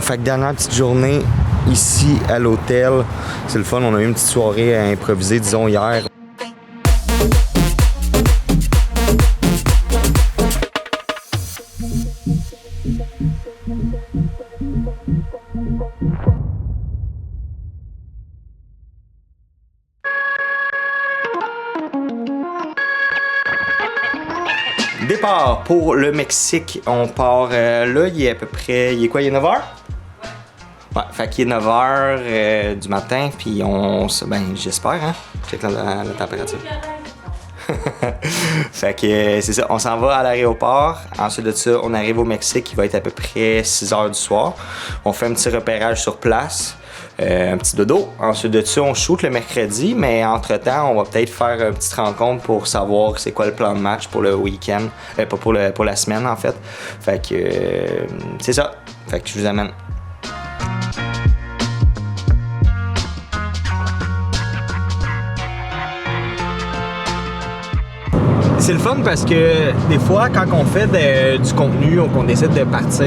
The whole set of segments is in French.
Fait que dernière petite journée ici à l'hôtel. C'est le fun, on a eu une petite soirée à improviser, disons, hier. Départ pour le Mexique. On part là, il est à peu près... Il est quoi, il est 9h? Ouais, fait qu'il est 9h du matin, puis ben, j'espère, hein? Check la température. Fait que c'est ça, on s'en va à l'aéroport. Ensuite de ça, on arrive au Mexique, il va être à peu près 6h du soir. On fait un petit repérage sur place. Un petit dodo. Ensuite de ça, on shoot le mercredi, mais entre-temps, on va peut-être faire une petite rencontre pour savoir c'est quoi le plan de match pour le week-end. Pas pour la semaine, en fait. Fait que c'est ça. Fait que je vous amène. C'est le fun parce que des fois, quand on fait du contenu ou qu'on décide de partir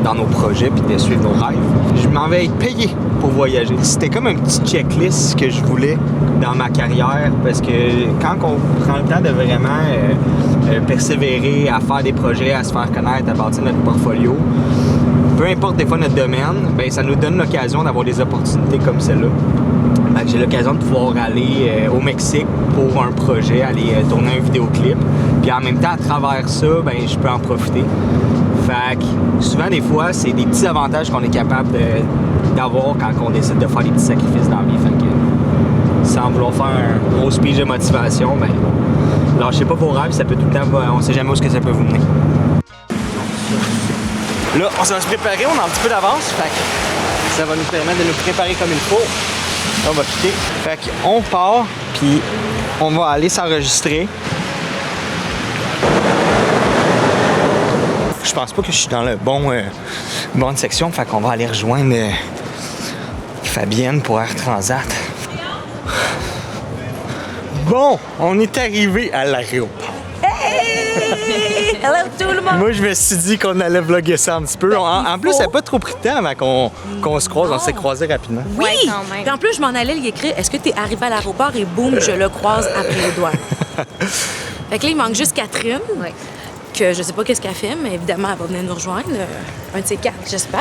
dans nos projets puis de suivre nos rêves, je m'en vais être payé pour voyager. C'était comme un petit checklist que je voulais dans ma carrière parce que quand on prend le temps de vraiment persévérer à faire des projets, à se faire connaître, à bâtir notre portfolio, peu importe des fois notre domaine, ben ça nous donne l'occasion d'avoir des opportunités comme celle-là. J'ai l'occasion de pouvoir aller au Mexique pour un projet, aller tourner un vidéoclip. Puis en même temps, à travers ça, ben, je peux en profiter. Fait que souvent, des fois, c'est des petits avantages qu'on est capable d'avoir quand on décide de faire des petits sacrifices dans la vie. Fait que sans vouloir faire un gros speech de motivation, ben, lâchez pas vos rêves, ça peut tout le temps, on sait jamais où ça peut vous mener. Là, on va se préparer, on a un petit peu d'avance, fait que ça va nous permettre de nous préparer comme il faut. Là, on va quitter. Fait qu'on part, puis on va aller s'enregistrer. Je pense pas que je suis dans le bonne section, fait qu'on va aller rejoindre Fabienne pour Air Transat. Bon, on est arrivé à l'aéroport. Hey! Hello tout le monde! Moi, je me suis dit qu'on allait vlogger ça un petit peu. En plus, ça n'a pas trop pris de temps avant qu'on se croise. On s'est croisés rapidement. Oui! Puis en plus, je m'en allais lui écrire « Est-ce que t'es arrivé à l'aéroport? » Et boum, je le croise après les doigts. Fait que là, il manque juste Catherine, que je sais pas qu'est-ce qu'elle fait, mais évidemment, elle va venir nous rejoindre. Un de ces quatre, j'espère.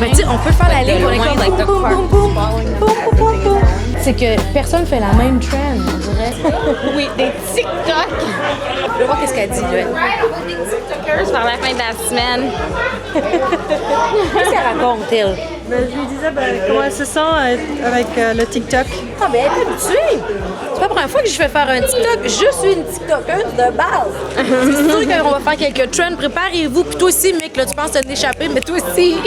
Mais tu sais, on peut faire la ligne, on est comme boum, boum, boum, boum, boum, boum, boum. C'est que personne fait la même trend, on dirait. Oui, des TikTok. Je vais voir qu'est-ce qu'elle dit, là. Des TikTokers par la fin de la semaine. Qu'est-ce qu'elle raconte, elle? Ben, je lui disais comment elle se sent avec le TikTok. Ah, ben, elle est habituée. C'est pas la première fois que je fais faire un TikTok. Je suis une TikTokeuse de base. C'est sûr qu'on va faire quelques trends. Préparez-vous. Puis toi aussi, mec, là, tu penses t'en échapper, mais toi aussi.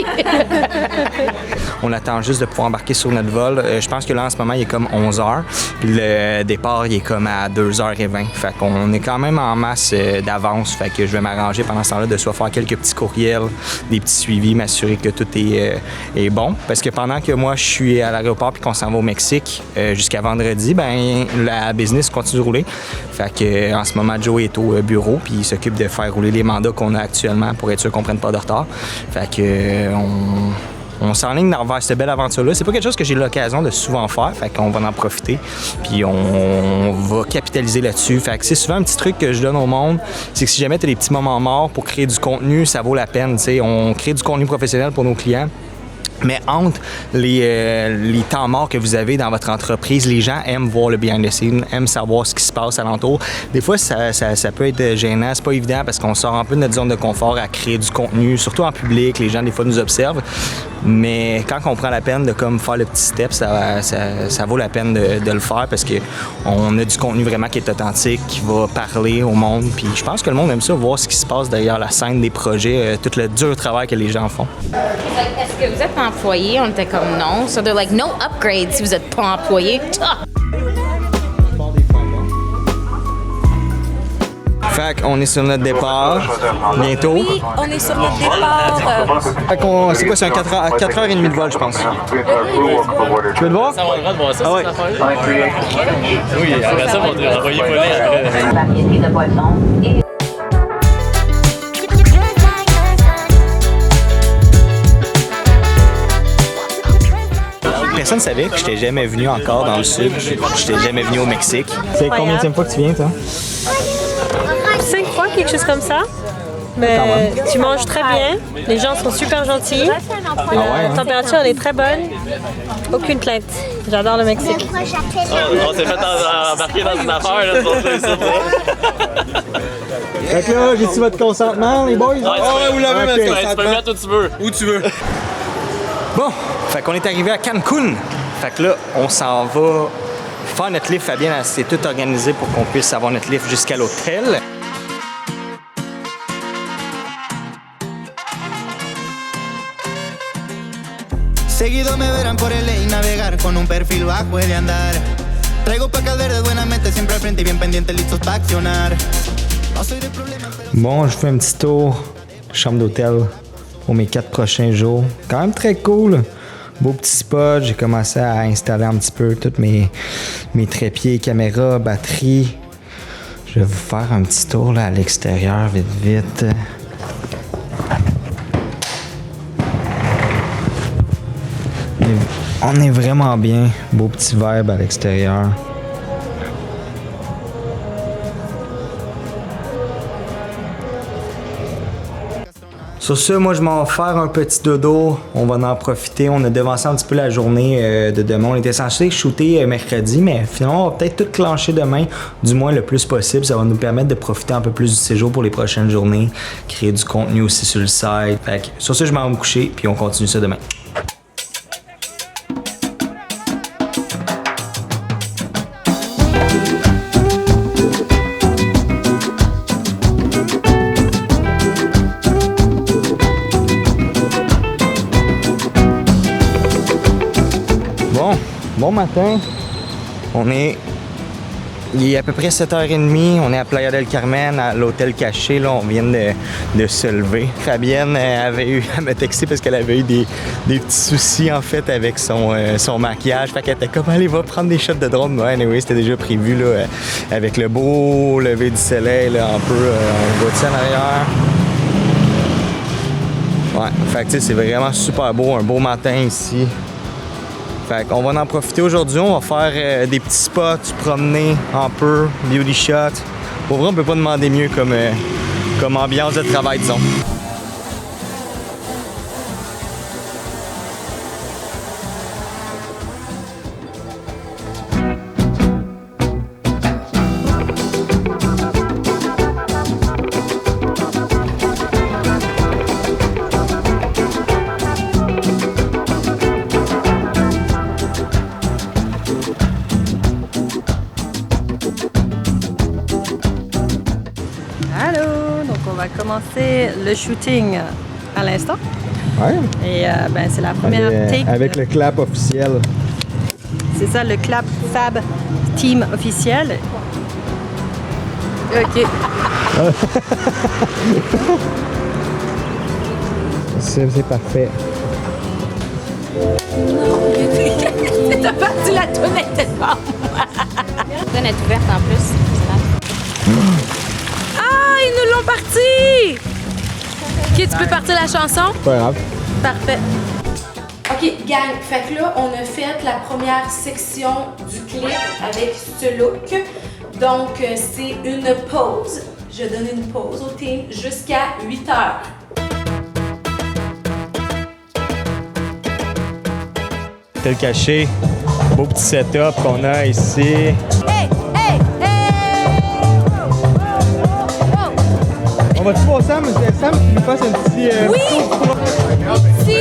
On attend juste de pouvoir embarquer sur notre vol. Je pense que là, en ce moment, il est comme 11h. Puis le départ, il est comme à 2h20. Fait qu'on est quand même en masse d'avance. Fait que je vais m'arranger pendant ce temps-là de soit faire quelques petits courriels, des petits suivis, m'assurer que tout est bon. Parce que pendant que moi, je suis à l'aéroport puis qu'on s'en va au Mexique jusqu'à vendredi, ben la business continue de rouler. Fait que en ce moment, Joe est au bureau puis il s'occupe de faire rouler les mandats qu'on a actuellement pour être sûr qu'on ne prenne pas de retard. Fait que on s'enligne vers cette belle aventure-là. C'est pas quelque chose que j'ai l'occasion de souvent faire, fait qu'on va en profiter, puis on va capitaliser là-dessus. Fait que c'est souvent un petit truc que je donne au monde, c'est que si jamais tu as des petits moments morts pour créer du contenu, ça vaut la peine. T'sais. On crée du contenu professionnel pour nos clients. Mais entre les temps morts que vous avez dans votre entreprise, les gens aiment voir le behind the scenes, aiment savoir ce qui se passe alentour. Des fois, ça peut être gênant, c'est pas évident parce qu'on sort un peu de notre zone de confort à créer du contenu, surtout en public, les gens des fois nous observent. Mais quand on prend la peine de comme faire le petit step, ça vaut la peine de le faire parce qu'on a du contenu vraiment qui est authentique, qui va parler au monde. Puis je pense que le monde aime ça, voir ce qui se passe derrière la scène des projets, tout le dur travail que les gens font. Est-ce que vous êtes employé? On était comme non. So they're like, no upgrade si vous n'êtes pas employé. Fait qu'on est sur notre départ, bientôt. Oui, on est sur notre départ. Fait qu'on, c'est quoi, c'est un 4h30 de vol, je pense. Tu veux le voir? Ça va le droit de voir ça, Ah ouais. cette affaire-là? Oui, après ça, on va envoyer voler après. Variété de boissons et personne ne savait que je n'étais jamais venu encore dans le sud. Je n'étais jamais venu au Mexique. C'est combien de fois que tu viens, toi? 5 fois, quelque chose comme ça. Mais tu manges très bien, les gens sont super gentils, la température elle est très bonne, aucune plainte. J'adore le Mexique. On s'est fait embarquer dans une affaire, là, pour faire ça. Fait que là, j'ai-tu votre consentement, les boys? Ouais, vous l'avez, mais tu peux le mettre où tu veux. Où tu veux. Bon, fait qu'on est arrivé à Cancun. Fait que là, on s'en va faire notre lift. Fabienne, elle s'est tout organisée pour qu'on puisse avoir notre lift jusqu'à l'hôtel. Seguido me verán por LA y navegar con un perfil bajo he de andar. Traigo pacas verdes buenamente siempre al frente y bien pendientes listos para accionar. No soy de problema, pero... Bon, je fais un petit tour, chambre d'hôtel pour mes 4 prochains jours. Quand même très cool. Beau petit spot, j'ai commencé à installer un petit peu tous mes trépieds, caméras, batterie. Je vais vous faire un petit tour là, à l'extérieur, vite. On est vraiment bien. Beau petit vibe à l'extérieur. Sur ce, moi, je m'en vais faire un petit dodo. On va en profiter. On a devancé un petit peu la journée de demain. On était censé shooter mercredi, mais finalement, on va peut-être tout clencher demain, du moins le plus possible. Ça va nous permettre de profiter un peu plus du séjour pour les prochaines journées, créer du contenu aussi sur le site. Fait que, sur ce, je m'en vais me coucher, puis on continue ça demain. Bon matin, il est à peu près 7h30, on est à Playa del Carmen, à l'hôtel caché, là, on vient de se lever. Fabienne elle m'a texté parce qu'elle avait eu des petits soucis en fait avec son maquillage, fait qu'elle était comme allez va prendre des shots de drone. Ouais, anyway, c'était déjà prévu là, avec le beau lever du soleil, là, un peu, on voit ça en arrière. Ouais, fait que tu sais, c'est vraiment super beau, un beau matin ici. Fait qu'on va en profiter aujourd'hui, on va faire des petits spots, se promener un peu, beauty shot. Pour vrai, on peut pas demander mieux comme ambiance de travail, disons. On va commencer le shooting à l'instant. Ouais. Et c'est la première take. Avec le clap officiel. C'est ça, le clap Fab Team officiel. OK. C'est parfait. T'as parti la toilette de bord. La fenêtre est ouverte en plus. Ah, ils nous l'ont parti! OK, tu peux partir la chanson? Pas grave. Parfait. OK, gang, fait que là, on a fait la première section du clip avec ce look. Donc, c'est une pause. Je donne une pause au team jusqu'à 8 heures. Tel caché, beau petit setup qu'on a ici. Hey, hey, hey! On va-tu voir Sam? Sam, tu nous fasses un petit... Oui! Ici!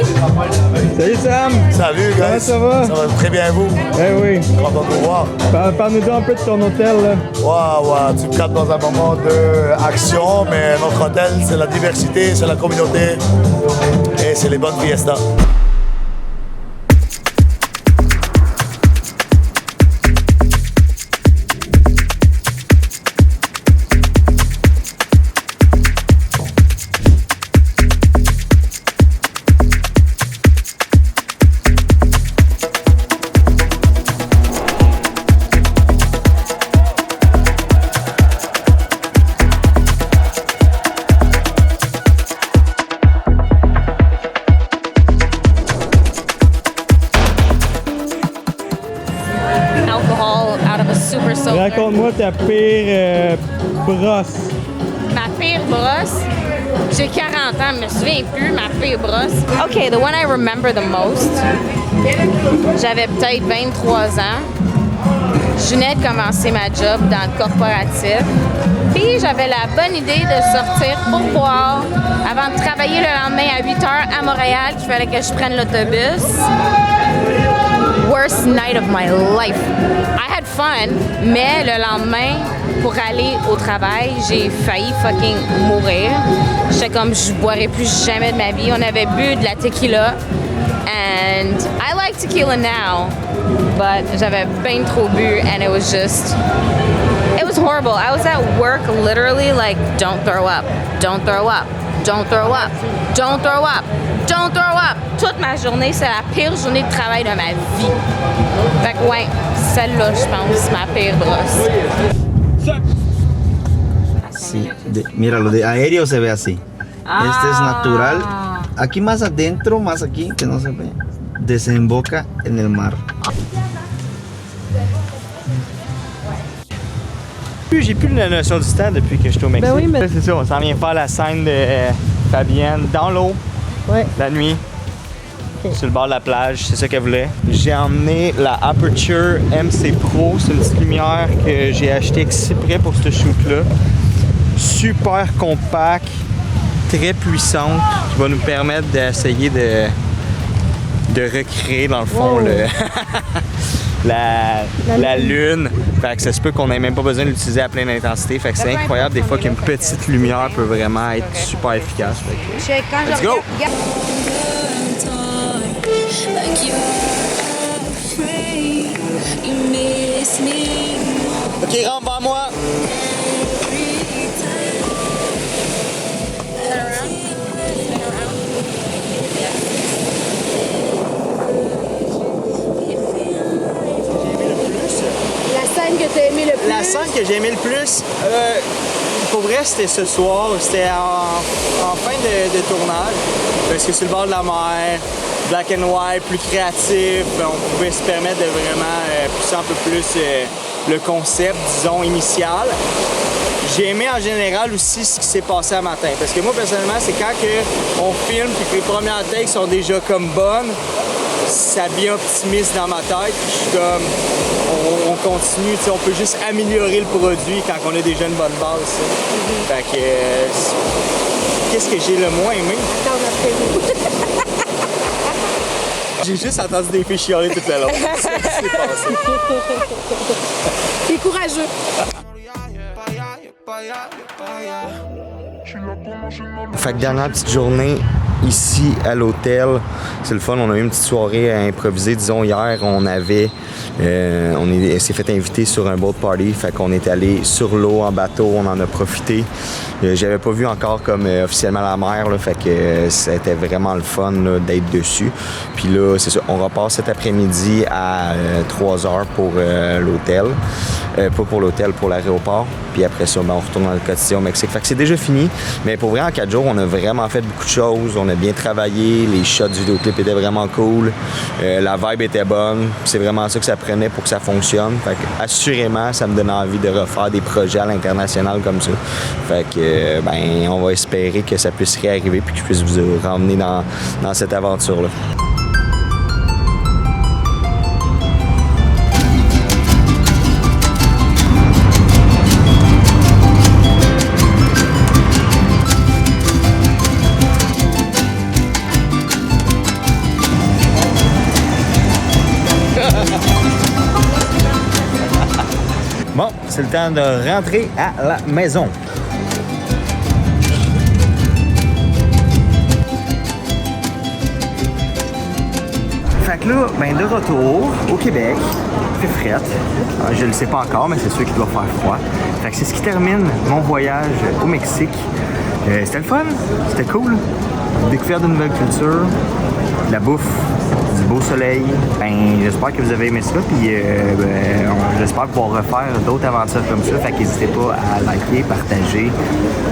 Salut Sam! Salut, guys! Comment ça va? Ça va très bien, vous? Eh oui. Content de vous voir. Parle-nous un peu de ton hôtel, là. Ouais, tu me captes dans un moment d'action, mais notre hôtel, c'est la diversité, c'est la communauté et c'est les bonnes fiestas. Dis-moi ta pire brosse. Ma pire brosse? J'ai 40 ans, je me souviens plus, ma pire brosse. OK, the one I remember the most, j'avais peut-être 23 ans. Je venais de commencer ma job dans le corporatif. Puis j'avais la bonne idée de sortir pour boire avant de travailler le lendemain à 8 h à Montréal, qu'il fallait que je prenne l'autobus. Worst night of my life. I had fun, mais le lendemain, pour aller au travail, j'ai failli fucking mourir. J'étais comme, je boirais plus jamais de ma vie. On avait bu de la tequila. And I like tequila now, but j'avais bien trop bu and it was horrible. I was at work literally like, don't throw up, don't throw up, don't throw up, don't throw up, don't throw up. Toute ma journée, c'est la pire journée de travail de ma vie. Fait que ouais, celle-là, je pense, ma pire brosse. Sí, mira, lo de aéreo se ve así. Este es natural. Aquí más adentro, más aquí, que no se ve, desemboca en el mar. J'ai plus la notion du temps depuis que je suis au Mexique. Ben oui, mais... C'est ça, on s'en vient faire la scène de Fabienne dans l'eau, la nuit, sur le bord de la plage, c'est ça qu'elle voulait. J'ai emmené la Aputure MC Pro, c'est une petite lumière que j'ai achetée exprès pour ce shoot-là. Super compact, très puissante, qui va nous permettre d'essayer de recréer dans le fond la lune. Fait que ça se peut qu'on n'ait même pas besoin de l'utiliser à pleine intensité. Fait que c'est incroyable des fois qu'une petite lumière peut vraiment être super efficace. Fait que, let's go! Ok, rentre vers moi! La scène que j'ai aimé le plus, pour vrai, c'était ce soir. C'était en fin de tournage. Parce que sur le bord de la mer, black and white, plus créatif, on pouvait se permettre de vraiment pousser un peu plus le concept, disons, initial. J'ai aimé en général aussi ce qui s'est passé à matin. Parce que moi, personnellement, c'est quand on filme et que les premières takes sont déjà comme bonnes, ça devient optimiste dans ma tête. Je suis comme, on continue, on peut juste améliorer le produit quand on a déjà une bonne base. Fait que, qu'est-ce que j'ai le moins aimé? J'ai juste entendu des filles chialer tout le long. C'est ce qui s'est passé. T'es courageux. Fait que dernière petite journée ici à l'hôtel, c'est le fun, on a eu une petite soirée à improviser, disons hier, on s'est fait inviter sur un boat party, fait qu'on est allé sur l'eau en bateau, on en a profité. J'avais pas vu encore comme officiellement la mer, là, fait que c'était vraiment le fun là, d'être dessus. Puis là, c'est ça, on repart cet après-midi à 3h pour l'hôtel. Pas pour l'hôtel, pour l'aéroport. Puis après ça, on retourne dans le quotidien au Mexique. Fait que c'est déjà fini. Mais pour vrai, en 4 jours, on a vraiment fait beaucoup de choses. On a bien travaillé. Les shots du vidéoclip étaient vraiment cool. La vibe était bonne. C'est vraiment ça que ça prenait pour que ça fonctionne. Fait que assurément, ça me donne envie de refaire des projets à l'international comme ça. Fait que, on va espérer que ça puisse réarriver puis que je puisse vous ramener dans cette aventure-là. Bon, c'est le temps de rentrer à la maison. Fait que là, de retour au Québec, il fait frette. Je le sais pas encore, mais c'est sûr qu'il doit faire froid. Fait que c'est ce qui termine mon voyage au Mexique. C'était le fun, c'était cool. Découvrir de nouvelles cultures, de la bouffe, du beau soleil. J'espère que vous avez aimé ça, puis j'espère pouvoir refaire d'autres aventures comme ça. Fait qu'hésitez pas à liker, partager,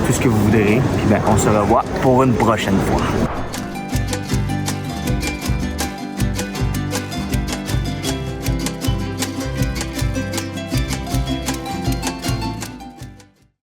tout ce que vous voudrez. Puis on se revoit pour une prochaine fois.